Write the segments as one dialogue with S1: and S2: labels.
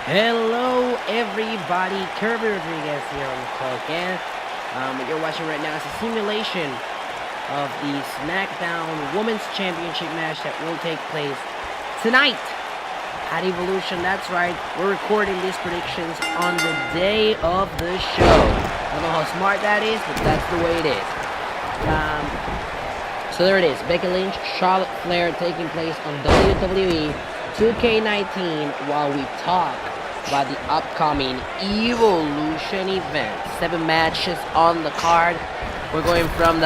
S1: Hello everybody, Kirby Rodriguez here on the call again. What you're watching right now is a simulation of the SmackDown Women's Championship match that will take place tonight at Evolution. That's right, we're recording these predictions on the day of the show. I don't know how smart that is, but that's the way it is. So there it is, Becky Lynch, Charlotte Flair taking place on WWE2K19 while we talk about the upcoming Evolution event. 7 matches on the card. We're going from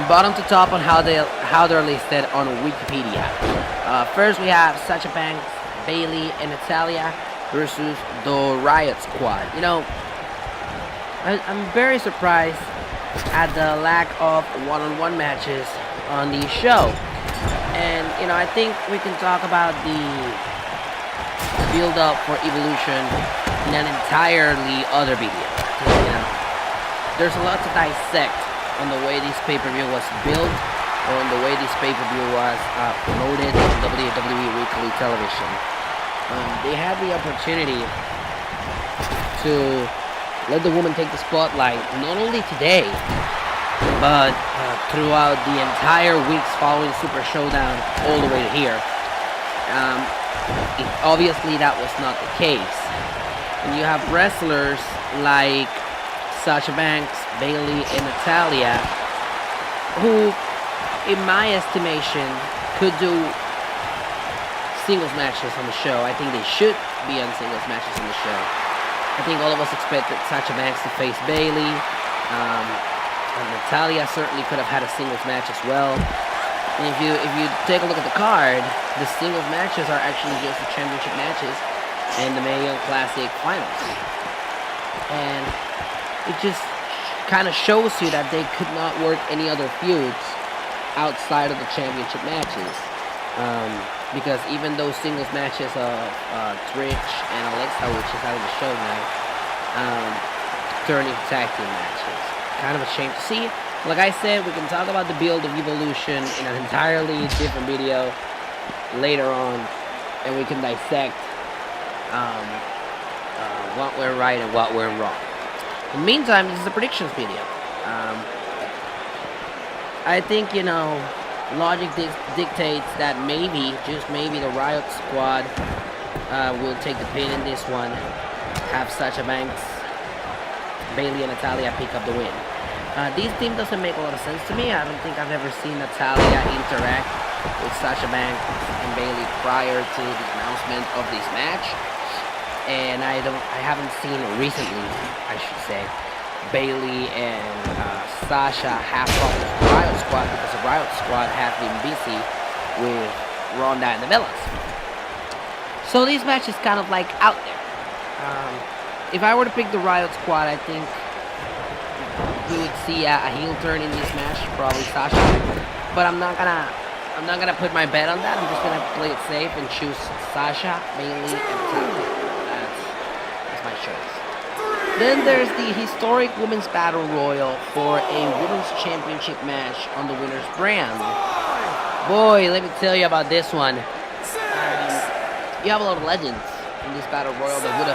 S1: bottom to top on how they're listed on Wikipedia. First we have Sasha Banks, Bayley, and Natalya versus the Riot Squad. You know, I'm very surprised at the lack of one-on-one matches on the show. And you know, I think we can talk about the build up for Evolution in an entirely other video. You know, there's a lot to dissect on the way this pay-per-view was built, or on the way this pay-per-view was promoted on WWE Weekly Television. They had the opportunity to let the woman take the spotlight, not only today, but throughout the entire weeks following Super Showdown all the way to here. Obviously that was not the case. And you have wrestlers like Sasha Banks, Bayley, and Natalya, who, in my estimation, could do singles matches on the show. I think they should be on singles matches on the show. I think all of us expected Sasha Banks to face Bayley. Natalya certainly could have had a singles match as well. And if you take a look at the card, the singles matches are actually just the championship matches and the Mae Young Classic finals. And it just kind of shows you that they could not work any other feuds outside of the championship matches. Because even those singles matches of Trish and Alexa, which is out of the show now, turn into tag team matches. Kind of a shame to see. Like I said, we can talk about the build of Evolution in an entirely different video later on, and we can dissect what went right and what went wrong. In the meantime, this is a predictions video. I think, you know, logic dictates that maybe, just maybe, the Riot Squad will take the pin in this one, have Sasha Banks, Bayley, and Natalya pick up the win. This team doesn't make a lot of sense to me. I don't think I've ever seen Natalya interact with Sasha Banks and Bayley prior to the announcement of this match, and I haven't seen recently, I should say, Bayley and Sasha have problems with the Riot Squad, because the Riot Squad have been busy with Ronda and the Bellas. So this match is kind of like out there. If I were to pick the Riot Squad, I think we would see a heel turn in this match, probably Sasha. But I'm not gonna put my bet on that. I'm just gonna play it safe and choose Sasha, Bayley, and Natalya. That's my choice. Then there's the historic Women's Battle Royal for a Women's Championship match on the winner's brand. Boy, let me tell you about this one. You have a lot of legends in this Battle Royal that it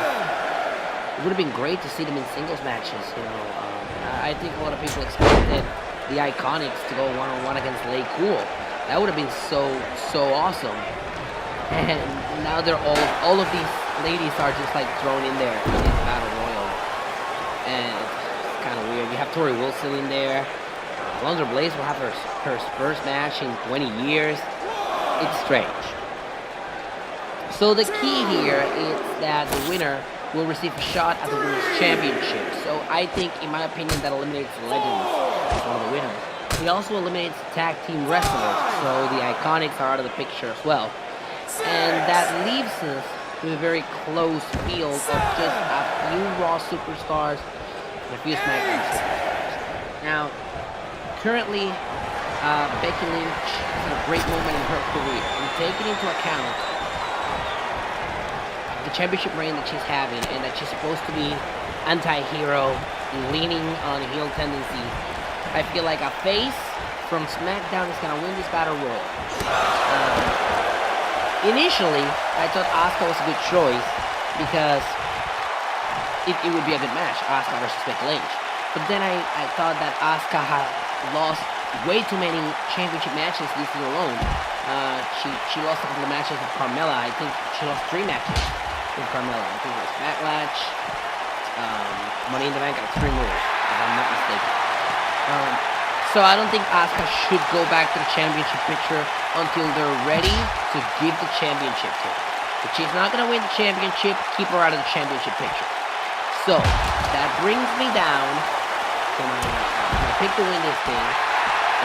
S1: would have been great to see them in singles matches. You know, I think a lot of people expected the Iconics to go one-on-one against Lay Cool. That would have been so awesome. And now they're all of these ladies are just like thrown in there in this Battle Royal. And it's kind of weird. You have Tori Wilson in there. Alundra Blaze will have her first match in 20 years. It's strange. So the key here is that the winner will receive a shot at the Women's Championship. So I think, in my opinion, that eliminates the Legends as one of the winners. It also eliminates tag team wrestlers, so the Iconics are out of the picture as well. And that leaves us with a very close field of just a few Raw superstars and a few SmackDown superstars. Now, currently, Becky Lynch is at a great moment in her career. And taking into account the championship reign that she's having, and that she's supposed to be anti-hero, leaning on heel tendency, I feel like a face from SmackDown is going to win this Battle Royal. Initially, I thought Asuka was a good choice, because it would be a good match, Asuka versus Becky Lynch. But then I thought that Asuka had lost way too many championship matches this year alone. She lost a couple of matches with Carmella. I think she lost 3 matches with Carmella. I think it was Backlash, Money in the Bank, and Extreme Rules, if I'm not mistaken. So I don't think Asuka should go back to the championship picture until they're ready to give the championship to her. If she's not going to win the championship, keep her out of the championship picture. So, that brings me down to my pick to win this thing,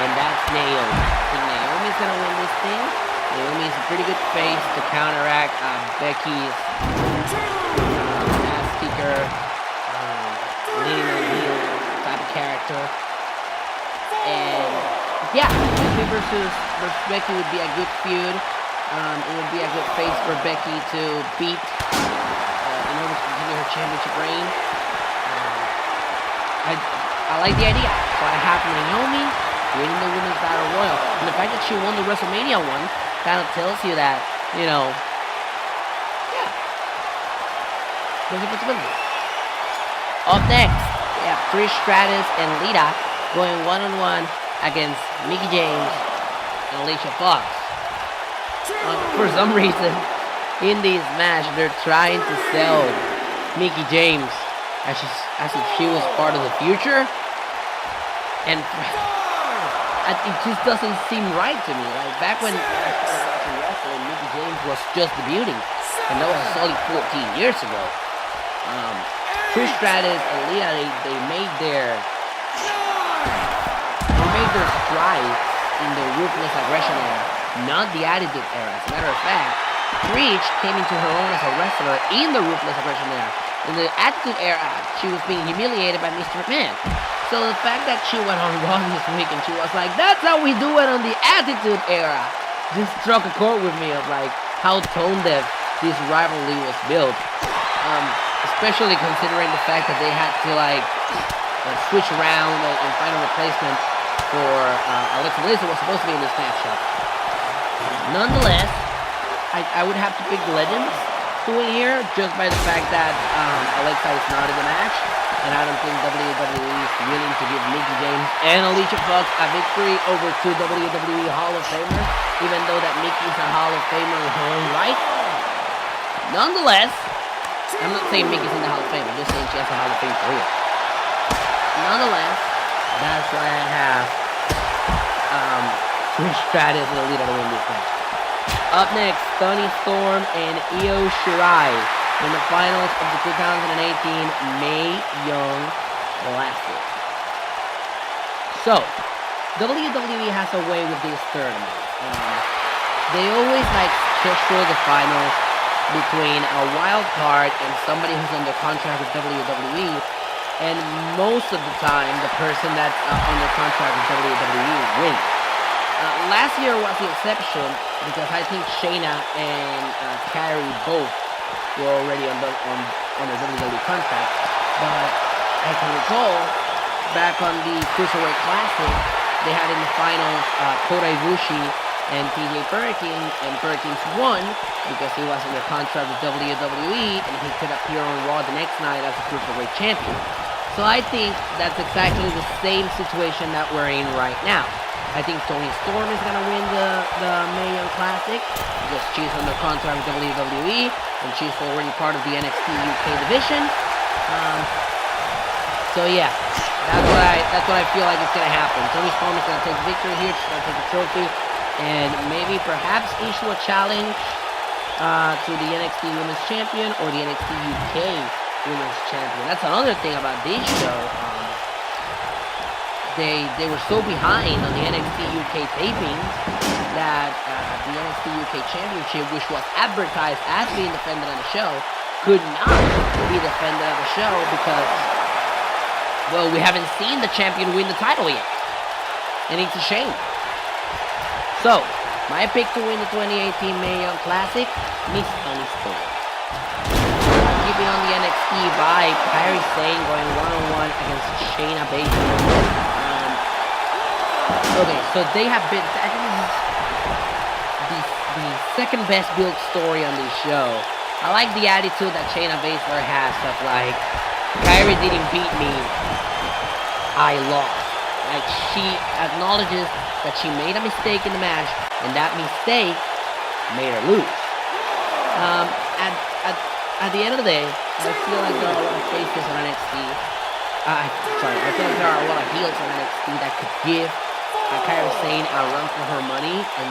S1: and that's Naomi. I think Naomi's going to win this thing. Naomi's a pretty good face to counteract Becky's ass kicker, leading on heel type of character. And yeah, Becky versus Becky would be a good feud. It would be a good face for Becky to beat in order to continue her championship reign. I like the idea. So I have Naomi winning the Women's Battle Royal. And the fact that she won the WrestleMania one kind of tells you that, you know, yeah, there's a possibility. Up next, we have Trish Stratus and Lita going one-on-one against Mickie James and Alicia Fox. For some reason, in this match, they're trying to sell Mickie James as if she was part of the future, and it just doesn't seem right to me. Like back when I started watching wrestling, Mickie James was just debuting, and that was a solid 14 years ago. Trish Stratus and Lita, they made their strides in the ruthless aggression era, not the attitude era. As a matter of fact, Trish came into her own as a wrestler in the ruthless aggression era. In the attitude era, she was being humiliated by Mr. McMahon. So the fact that she went on Raw this week and she was like, that's how we do it on the attitude era, just struck a chord with me of like how tone deaf this rivalry was built. Especially considering the fact that they had to switch around and find a replacement for Alexa Bliss, who was supposed to be in this matchup. Nonetheless, I would have to pick Legends to win here, just by the fact that Alexa is not in the match, and I don't think WWE is willing to give Mickie James and Alicia Fox a victory over 2 WWE Hall of Famers, even though that Mickey's a Hall of Famer in her own right. Nonetheless, I'm not saying Mickey's in the Hall of Fame, I'm just saying she has a Hall of Fame career. Nonetheless, that's why I have Trish Stratus and Alita to win this match. Up next, Toni Storm and Io Shirai in the finals of the 2018 Mae Young Classic. So, WWE has a way with these tournaments. They always schedule the finals between a wild card and somebody who's under contract with WWE. And most of the time, the person that's under contract with WWE wins. Last year was the exception because I think Shayna and Kairi both were already on the WWE contract. But I can recall back on the Cruiserweight Classic, they had in the finals Kota Ibushi and TJ Perkins, and Perkins won because he was under contract with WWE and he could appear on Raw the next night as a Cruiserweight champion. So I think that's exactly the same situation that we're in right now. I think Toni Storm is going to win the Mae Young Classic because she's under contract with WWE and she's already part of the NXT UK division. So yeah, that's what I feel like is going to happen. Toni Storm is going to take the victory here. She's going to take the trophy and maybe perhaps issue a challenge to the NXT Women's Champion or the NXT UK Women's Champion. That's another thing about this show. They were so behind on the NXT UK tapings that the NXT UK Championship, which was advertised as being defended on the show, could not be defended on the show because, well, we haven't seen the champion win the title yet. And it's a shame. So, my pick to win the 2018 Mae Young Classic, Miss Toni Storm. Keeping on the NXT vibe, Kairi Sane going one-on-one against Shayna Baszler. Okay, so they have been, I think this is the second best built story on this show. I like the attitude that Shayna Baszler has of like, Kyrie didn't beat me, I lost. Like, she acknowledges that she made a mistake in the match, and that mistake made her lose. At the end of the day, I feel like there are a lot of faces on NXT. I feel like there are a lot of heels on NXT that could give Kairi Sane a run for her money and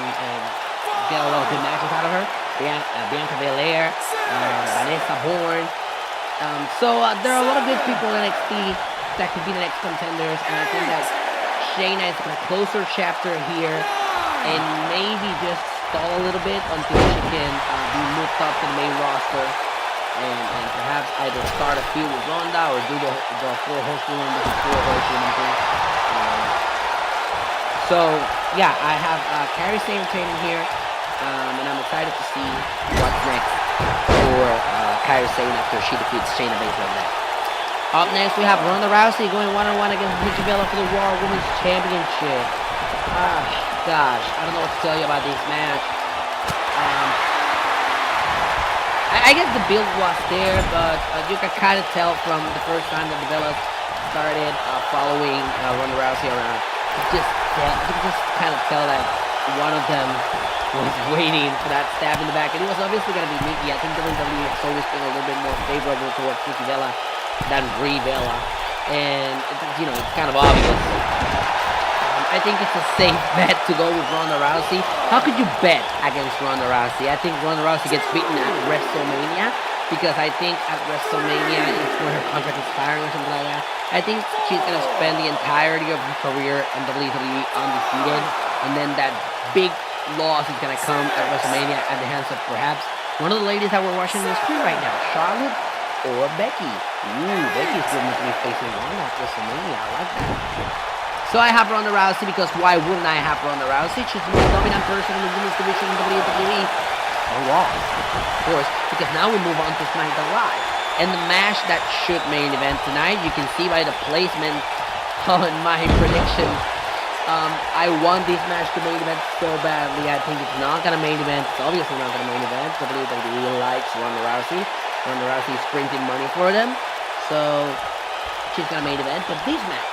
S1: get a lot of good matches out of her. Bianca Belair, Vanessa Bourne. So there are a lot of good people in NXT that could be the next contenders, and I think that Shayna is going to close her chapter here and maybe just stall a little bit until she can be moved up to the main roster and perhaps either start a feud with Ronda or do the 4 horsewomen with the 4 horsewomen thing. So yeah, I have Kairi Sane training here, and I'm excited to see what's next for Kairi Sane after she defeats Shayna Baszler next. Up next, we have Ronda Rousey going one-on-one against Nikki Bella for the Raw Women's Championship. Gosh, I don't know what to tell you about this match. I guess the build was there, but you can kind of tell from the first time that the Bellas started following Ronda Rousey around. You can just kind of tell that one of them was waiting for that stab in the back, and it was obviously going to be Nikki. I think WWE has always been a little bit more favorable towards Nikki Bella than Brie Bella, and it's kind of obvious. I think it's a safe bet to go with Ronda Rousey. How could you bet against Ronda Rousey? I think Ronda Rousey gets beaten at WrestleMania, because I think at WrestleMania it's when her contract is expiring or something like that. I think she's going to spend the entirety of her career in WWE undefeated, and then that big loss is going to come at WrestleMania at the hands of perhaps one of the ladies that we're watching on the screen right now, Charlotte or Becky. Becky's going to be facing Ronda at WrestleMania. I like that. So I have Ronda Rousey because why wouldn't I have Ronda Rousey? She's the most dominant person in the women's division in WWE. Or Raw, of course, because now we move on to SmackDown Live. And the match that should main event tonight, you can see by the placement on my prediction. I want this match to main event so badly. I think it's not going to main event. It's obviously not going to main event. WWE likes Ronda Rousey. Ronda Rousey is printing money for them. So she's going to main event. But this match,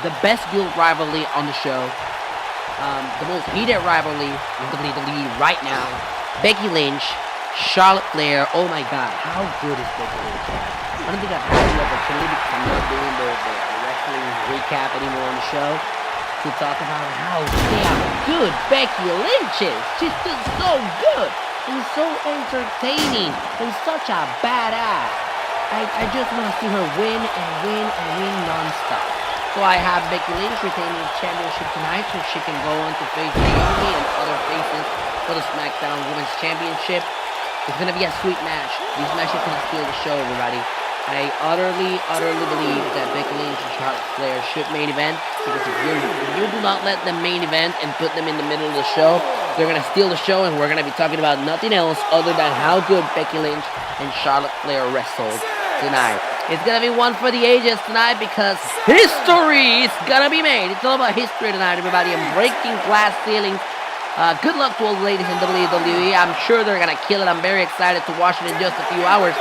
S1: the best guild rivalry on the show, the most heated rivalry in WWE right now, Becky Lynch, Charlotte Flair. Oh my god, how good is Becky Lynch? I don't think I've had the opportunity because I'm not doing the wrestling recap anymore on the show to talk about how damn good Becky Lynch is. She's just so good and so entertaining and such a badass. I just want to see her win and win and win non-stop. So I have Becky Lynch retaining the championship tonight so she can go on to face Naomi and other faces for the SmackDown Women's Championship. It's going to be a sweet match. This match is going to steal the show, everybody. I utterly believe that Becky Lynch and Charlotte Flair should main event, because if you do not let them main event and put them in the middle of the show, they're going to steal the show, and we're going to be talking about nothing else other than how good Becky Lynch and Charlotte Flair wrestled tonight. It's going to be one for the ages tonight because history is going to be made. It's all about history tonight, everybody. I'm breaking glass ceilings. Good luck to all the ladies in WWE. I'm sure they're going to kill it. I'm very excited to watch it in just a few hours.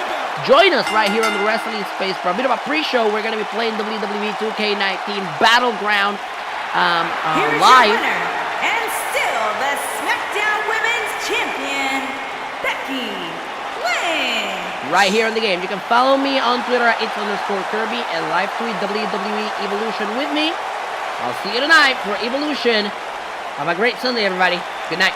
S1: Join us right here on the Wrestling Space for a bit of a pre-show. We're going to be playing WWE2K19 Battleground live.
S2: Your winner, and still the SmackDown Women's Champion, Becky Lynch.
S1: Right here in the game. You can follow me on Twitter at @it's_Kirby and live tweet WWE Evolution with me. I'll see you tonight for Evolution. Have a great Sunday, everybody. Good night.